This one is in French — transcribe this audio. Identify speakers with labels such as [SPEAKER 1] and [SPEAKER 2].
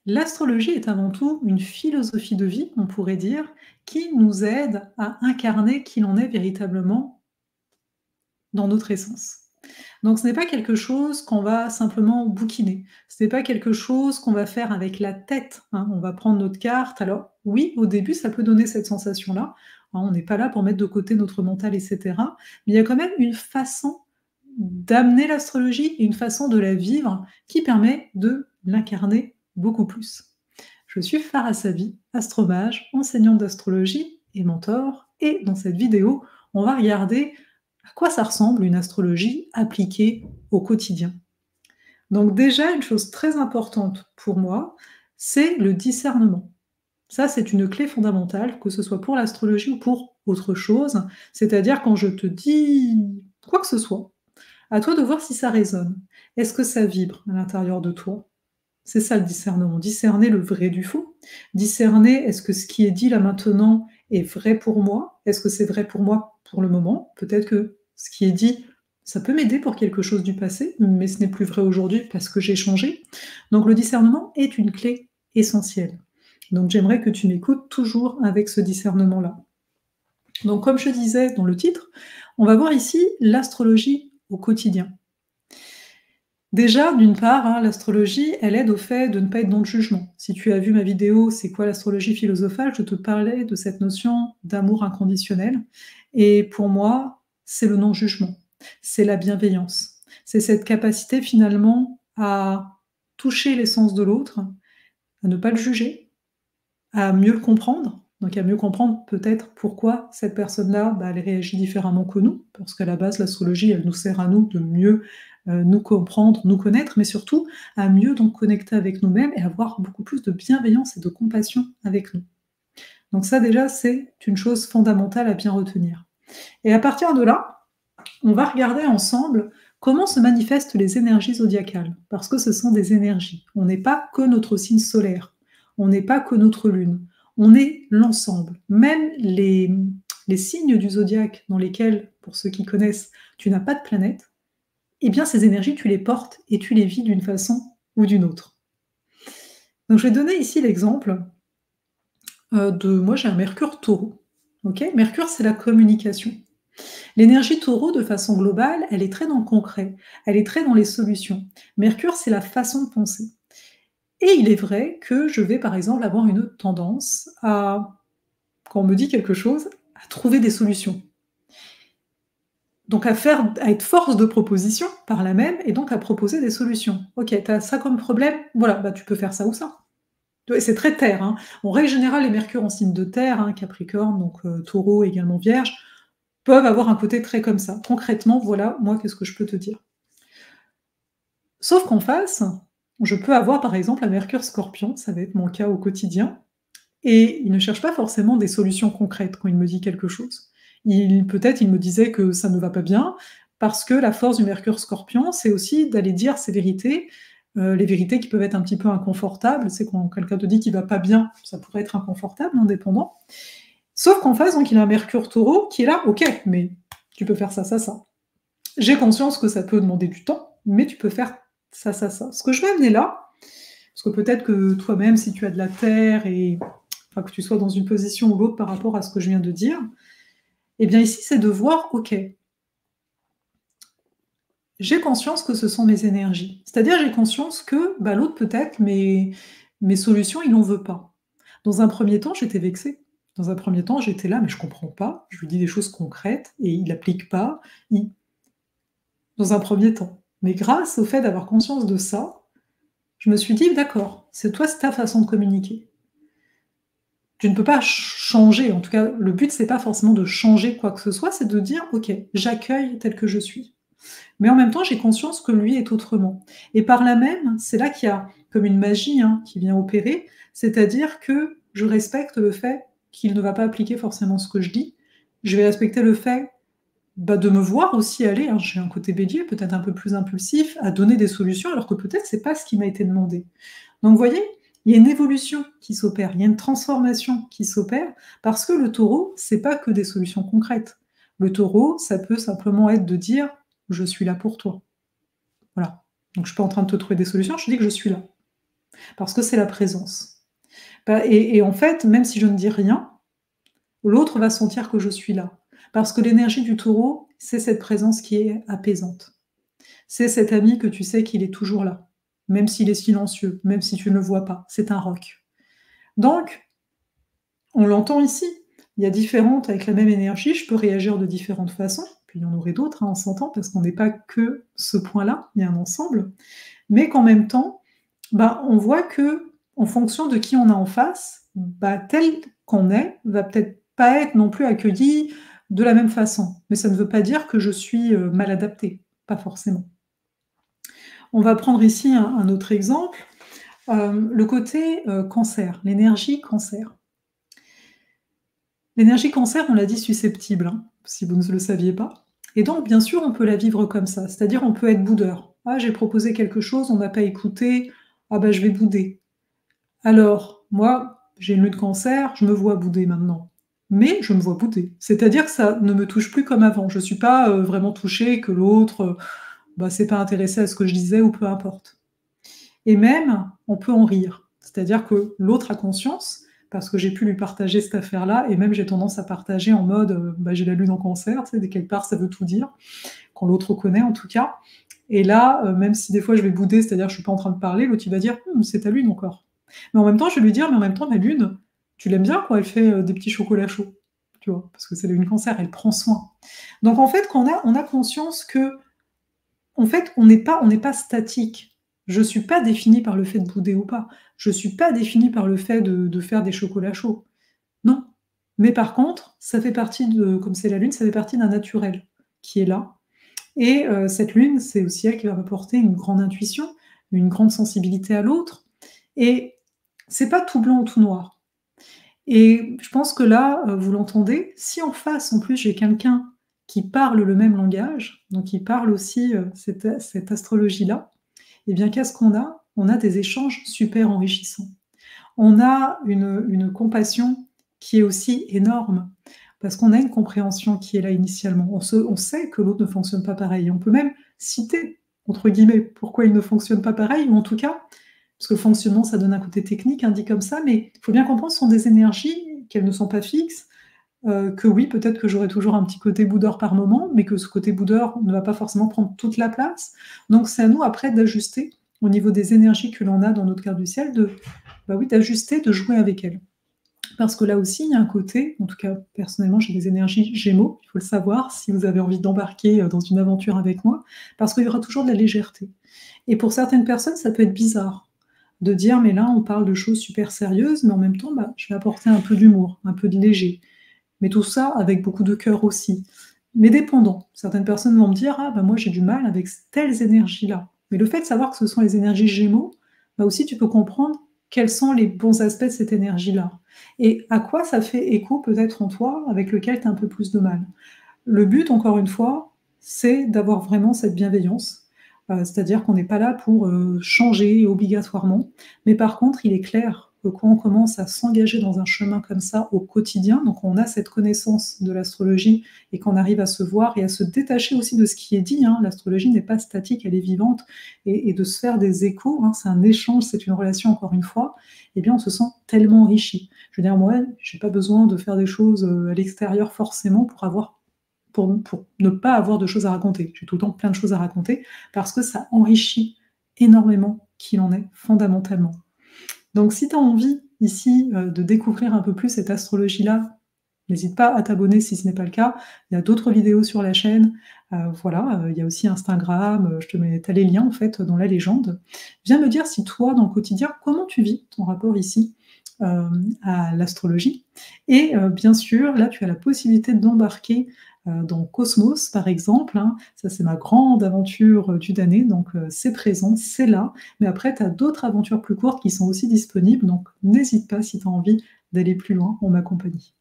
[SPEAKER 1] L'astrologie est avant tout une philosophie de vie, on pourrait dire, qui nous aide à incarner qui l'on est véritablement dans notre essence. Donc ce n'est pas quelque chose qu'on va simplement bouquiner, ce n'est pas quelque chose qu'on va faire avec la tête, hein. On va prendre notre carte. Alors oui, au début, ça peut donner cette sensation-là, hein, on n'est pas là pour mettre de côté notre mental et cetera, mais il y a quand même une façon d'amener l'astrologie et une façon de la vivre qui permet de l'incarner beaucoup plus. Je suis Farah Savi, astromage, enseignante d'astrologie et mentor, et dans cette vidéo, on va regarder à quoi ça ressemble une astrologie appliquée au quotidien. Donc déjà, une chose très importante pour moi, c'est le discernement. Ça, c'est une clé fondamentale, que ce soit pour l'astrologie ou pour autre chose. C'est-à-dire quand je te dis quoi que ce soit, à toi de voir si ça résonne. Est-ce que ça vibre à l'intérieur de toi? C'est ça le discernement, discerner le vrai du faux. Discerner, est-ce que ce qui est dit là maintenant est vrai pour moi? Est-ce que c'est vrai pour moi pour le moment? Peut-être que ce qui est dit, ça peut m'aider pour quelque chose du passé, mais ce n'est plus vrai aujourd'hui parce que j'ai changé. Donc le discernement est une clé essentielle. Donc j'aimerais que tu m'écoutes toujours avec ce discernement-là. Donc comme je disais dans le titre, on va voir ici l'astrologie au quotidien. Déjà, d'une part, hein, l'astrologie, elle aide au fait de ne pas être dans le jugement. Si tu as vu ma vidéo «C'est quoi l'astrologie philosophale?», je te parlais de cette notion d'amour inconditionnel et pour moi, c'est le non-jugement, c'est la bienveillance. C'est cette capacité finalement à toucher l'essence de l'autre, à ne pas le juger, à mieux le comprendre, donc à mieux comprendre peut-être pourquoi cette personne-là, elle réagit différemment que nous, parce qu'à la base, l'astrologie, elle nous sert à nous de mieux, nous comprendre, nous connaître, mais surtout à mieux donc connecter avec nous-mêmes et avoir beaucoup plus de bienveillance et de compassion avec nous. Donc ça déjà, c'est une chose fondamentale à bien retenir. Et à partir de là, on va regarder ensemble comment se manifestent les énergies zodiacales, parce que ce sont des énergies. On n'est pas que notre signe solaire, on n'est pas que notre lune, on est l'ensemble. Même les signes du zodiaque dans lesquels, pour ceux qui connaissent, tu n'as pas de planète, eh bien ces énergies, tu les portes et tu les vis d'une façon ou d'une autre. Donc je vais donner ici l'exemple moi j'ai un Mercure Taureau. Ok, Mercure, c'est la communication. L'énergie taureau, de façon globale, elle est très dans le concret, elle est très dans les solutions. Mercure, c'est la façon de penser. Et il est vrai que je vais, par exemple, avoir une tendance à, quand on me dit quelque chose, à trouver des solutions. Donc à être force de proposition par là même, et donc à proposer des solutions. Ok, tu as ça comme problème, voilà, tu peux faire ça ou ça. C'est très terre, hein. En règle générale, les Mercure en signe de terre, hein, Capricorne, donc Taureau, également Vierge, peuvent avoir un côté très comme ça. Concrètement, voilà, moi, qu'est-ce que je peux te dire? Sauf qu'en face, je peux avoir par exemple un Mercure Scorpion, ça va être mon cas au quotidien, et il ne cherche pas forcément des solutions concrètes quand il me dit quelque chose. Peut-être il me disait que ça ne va pas bien, parce que la force du Mercure Scorpion, c'est aussi d'aller dire ses vérités, les vérités qui peuvent être un petit peu inconfortables. C'est quand quelqu'un te dit qu'il va pas bien, ça pourrait être inconfortable, indépendant. Sauf qu'en face, donc il a un Mercure Taureau qui est là, ok, mais tu peux faire ça, ça, ça. J'ai conscience que ça peut demander du temps, mais tu peux faire ça, ça, ça. Ce que je vais amener là, parce que peut-être que toi-même, si tu as de la terre et enfin, que tu sois dans une position ou l'autre par rapport à ce que je viens de dire, eh bien ici, c'est de voir, ok, j'ai conscience que ce sont mes énergies. C'est-à-dire, j'ai conscience que l'autre, peut-être, mes solutions, il n'en veut pas. Dans un premier temps, j'étais vexée. Dans un premier temps, j'étais là, mais je comprends pas. Je lui dis des choses concrètes et il n'applique pas. Dans un premier temps. Mais grâce au fait d'avoir conscience de ça, je me suis dit: «D'accord, c'est toi, c'est ta façon de communiquer. Tu ne peux pas changer», en tout cas, le but, c'est pas forcément de changer quoi que ce soit, c'est de dire: «OK, j'accueille tel que je suis». Mais en même temps, j'ai conscience que lui est autrement et par là même, c'est là qu'il y a comme une magie, hein, qui vient opérer, c'est-à-dire que je respecte le fait qu'il ne va pas appliquer forcément ce que je dis. Je vais respecter le fait de me voir aussi aller, hein, j'ai un côté bélier, peut-être un peu plus impulsif, à donner des solutions, alors que peut-être c'est pas ce qui m'a été demandé. Donc vous voyez, il y a une évolution qui s'opère, il y a une transformation qui s'opère, parce que le taureau, c'est pas que des solutions concrètes. Le taureau, ça peut simplement être de dire: «Je suis là pour toi». Voilà. Donc je suis pas en train de te trouver des solutions, je dis que je suis là. parce que c'est la présence. Bah et en fait, même si je ne dis rien, l'autre va sentir que je suis là. Parce que l'énergie du Taureau, c'est cette présence qui est apaisante. C'est cet ami que tu sais qu'il est toujours là, même s'il est silencieux, même si tu ne le vois pas. C'est un roc. Donc, on l'entend ici. Il y a différentes avec la même énergie, je peux réagir de différentes façons, puis il y en aurait d'autres, hein, on s'entend, parce qu'on n'est pas que ce point-là, il y a un ensemble, mais qu'en même temps, bah, on voit que en fonction de qui on a en face, bah, tel qu'on est, va peut-être pas être non plus accueilli de la même façon. Mais ça ne veut pas dire que je suis mal adaptée, pas forcément. On va prendre ici un autre exemple, le côté cancer, l'énergie cancer. L'énergie cancer, on l'a dit susceptible, hein, si vous ne le saviez pas. Et donc, bien sûr, on peut la vivre comme ça, c'est-à-dire on peut être boudeur. Ah, j'ai proposé quelque chose, on m'a pas écouté, ah bah je vais bouder. Alors, moi, j'ai une lune cancer, je me vois bouder maintenant. Mais je me vois bouder. C'est-à-dire que ça ne me touche plus comme avant. Je suis pas vraiment touchée que l'autre bah, s'est pas intéressé à ce que je disais ou peu importe. Et même, on peut en rire. C'est-à-dire que l'autre a conscience, parce que j'ai pu lui partager cette affaire-là, et même j'ai tendance à partager en mode bah, j'ai la lune en cancer, tu sais, de quelque part ça veut tout dire, quand l'autre connaît en tout cas. Et là, même si des fois je vais bouder, c'est-à-dire que je suis pas en train de parler, l'autre il va dire c'est ta lune encore. Mais en même temps, je vais lui dire mais en même temps, ma lune, tu l'aimes bien quand elle fait des petits chocolats chauds, tu vois, parce que c'est la lune cancer, elle prend soin. Donc en fait, quand on a conscience que en fait, on n'est pas statique. Je suis pas définie par le fait de bouder ou pas. Je suis pas définie par le fait de faire des chocolats chauds. Non. Mais par contre, ça fait partie de comme c'est la lune, ça fait partie d'un naturel qui est là et cette lune, c'est aussi elle qui va m'apporter une grande intuition, une grande sensibilité à l'autre et c'est pas tout blanc ou tout noir et je pense que là, vous l'entendez, si en face, en plus, j'ai quelqu'un qui parle le même langage, donc qui parle aussi, cette astrologie-là, et bien qu'est-ce qu'on a? On a des échanges super enrichissants. On a une compassion qui est aussi énorme, parce qu'on a une compréhension qui est là initialement. On sait que l'autre ne fonctionne pas pareil. On peut même «citer» entre guillemets pourquoi il ne fonctionne pas pareil, ou en tout cas parce que fonctionnement, ça donne un côté technique, hein, dit comme ça, mais il faut bien comprendre, ce sont des énergies, qu'elles ne sont pas fixes, que oui, peut-être que j'aurai toujours un petit côté boudeur par moment, mais que ce côté boudeur ne va pas forcément prendre toute la place. Donc c'est à nous après d'ajuster au niveau des énergies que l'on a dans notre carte du ciel, bah oui, d'ajuster, de jouer avec elles. Parce que là aussi, il y a un côté, en tout cas personnellement, j'ai des énergies Gémeaux, il faut le savoir, si vous avez envie d'embarquer dans une aventure avec moi, parce qu'il y aura toujours de la légèreté. Et pour certaines personnes, ça peut être bizarre de dire: «Mais là, on parle de choses super sérieuses, mais en même temps, bah, je vais apporter un peu d'humour, un peu de léger». Mais tout ça avec beaucoup de cœur aussi. Mais dépendant. Certaines personnes vont me dire: «Ah bah, moi j'ai du mal avec telles énergies-là». Mais le fait de savoir que ce sont les énergies Gémeaux, bah, aussi tu peux comprendre quels sont les bons aspects de cette énergie-là et à quoi ça fait écho peut-être en toi avec lequel tu as un peu plus de mal. Le but, encore une fois, c'est d'avoir vraiment cette bienveillance, c'est-à-dire qu'on n'est pas là pour, changer obligatoirement, mais par contre, il est clair que quand on commence à s'engager dans un chemin comme ça au quotidien, donc on a cette connaissance de l'astrologie et qu'on arrive à se voir et à se détacher aussi de ce qui est dit, hein. L'astrologie n'est pas statique, elle est vivante et de se faire des échos, hein, c'est un échange, c'est une relation encore une fois, eh bien on se sent tellement enrichi. Je veux dire, moi, j'ai pas besoin de faire des choses, à l'extérieur forcément pour ne pas avoir de choses à raconter. J'ai tout le temps plein de choses à raconter parce que ça enrichit énormément qui l'on est fondamentalement. Donc si tu as envie ici, de découvrir un peu plus cette astrologie-là, n'hésite pas à t'abonner si ce n'est pas le cas. Il y a d'autres vidéos sur la chaîne, voilà, il y a aussi Instagram, je te mets tu as les liens en fait dans la légende. Viens me dire si toi, dans le quotidien, comment tu vis ton rapport ici, à l'astrologie et bien sûr, là, tu as la possibilité d'embarquer, dans Cosmos par exemple, hein. Ça, c'est ma grande aventure, d'une année donc c'est présent, c'est là. Mais après, tu as d'autres aventures plus courtes qui sont aussi disponibles, donc n'hésite pas si tu as envie d'aller plus loin en ma compagnie.